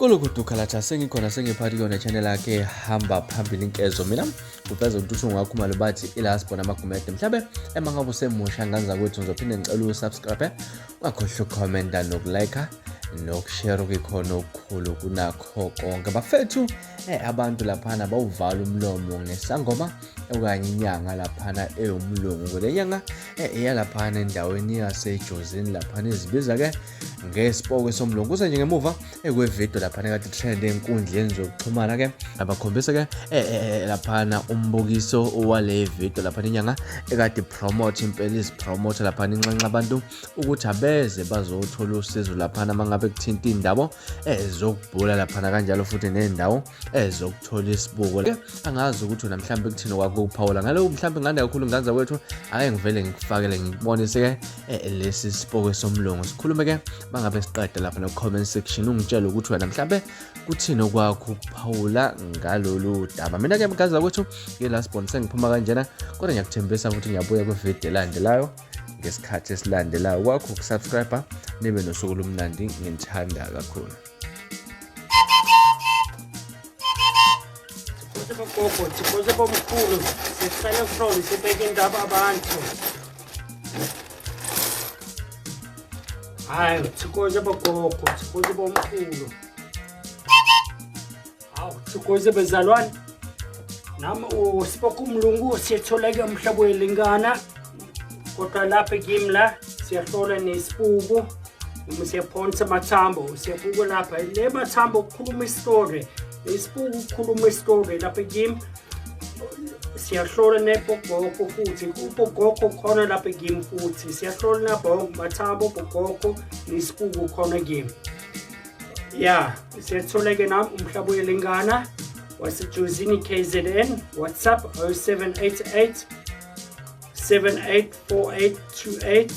Kulukudu khalatha sengikhona sengiphakathi kuyona channel yakhe hamba phambili inkezo. Mina ufeza ukuthi ungakhumalo bathi ila sibona amagumede mhlambe emangabe usemusha nganza kwethu ngizophinde ngicela usubscribe ungakhohlwa ucomment nokulike nokushare okukhona okukhulu kunakho konke bafethu abantu laphana bawuvala umlomo ngesangoma okanye inyanga laphana umlungu kule nyanga eyalaphana endaweni yaseJozini laphana izibiza ke ngesipoko soMlungu kuze nje ngemuva kwevideo laphana kade trend enkundleni zokuxhumana ke abakhombisa ke laphana umbukiso wale video laphana inyanga ekade promote impela izipromote laphana inxanxa abantu ukuthi abeze bazothola usizo laphana mangabe kuthinta indaba ezokubhula laphana kanjalo futhi nendawo ezokuthola isibuko ke angazi ukuthi namhlanje kuthina kwakuphawula ngalo mhlawumbe ngande kakhulu nganza kwethu ake ngivele ngikufakele ngikubonise ke lesi sipoko soMlungu sikhulume ke mangabe siqeda lapha no comment section ungitshela ukuthi wena mhlawumbe kuthina kwakho ukuphawula ngalolu daba. Mina ke mgaza kwethu ke la sponsor ngiphuma kanjena kodwa ngiyakuthembisa ukuthi ngiyabuya kwe video elandelayo ngesikhathi esilandelayo kwakho ukusubscribe nibe nosuku lomnandi ngithanda kakhulu. Sikhose bomkhulu sihlale from sibeke indaba abantu hayi sikhose bogogo sikhose bomkhulu sikhose bezalwane nami soMlungu siyatholeka eMhlabuyalingana kodwa lapha kimla siyahlola nesibuko noma siyaphonsa amathambo siyabuka lapha le mathambo ukukhuluma istory isibuko ukukhuluma istory lapha kimi siyahlola nepogogo futhi upogogo khona lapha kimi futhi siyahlola nabonke mathambo pogogo nesibuko khona kimi ya siyatholeka nami uMhlabuyalingana waseJozini KZN WhatsApp 0788 784828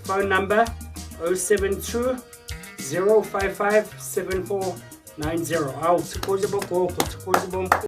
phone number 072 055 7490 sikhose bogogo sikhose bomkhulu.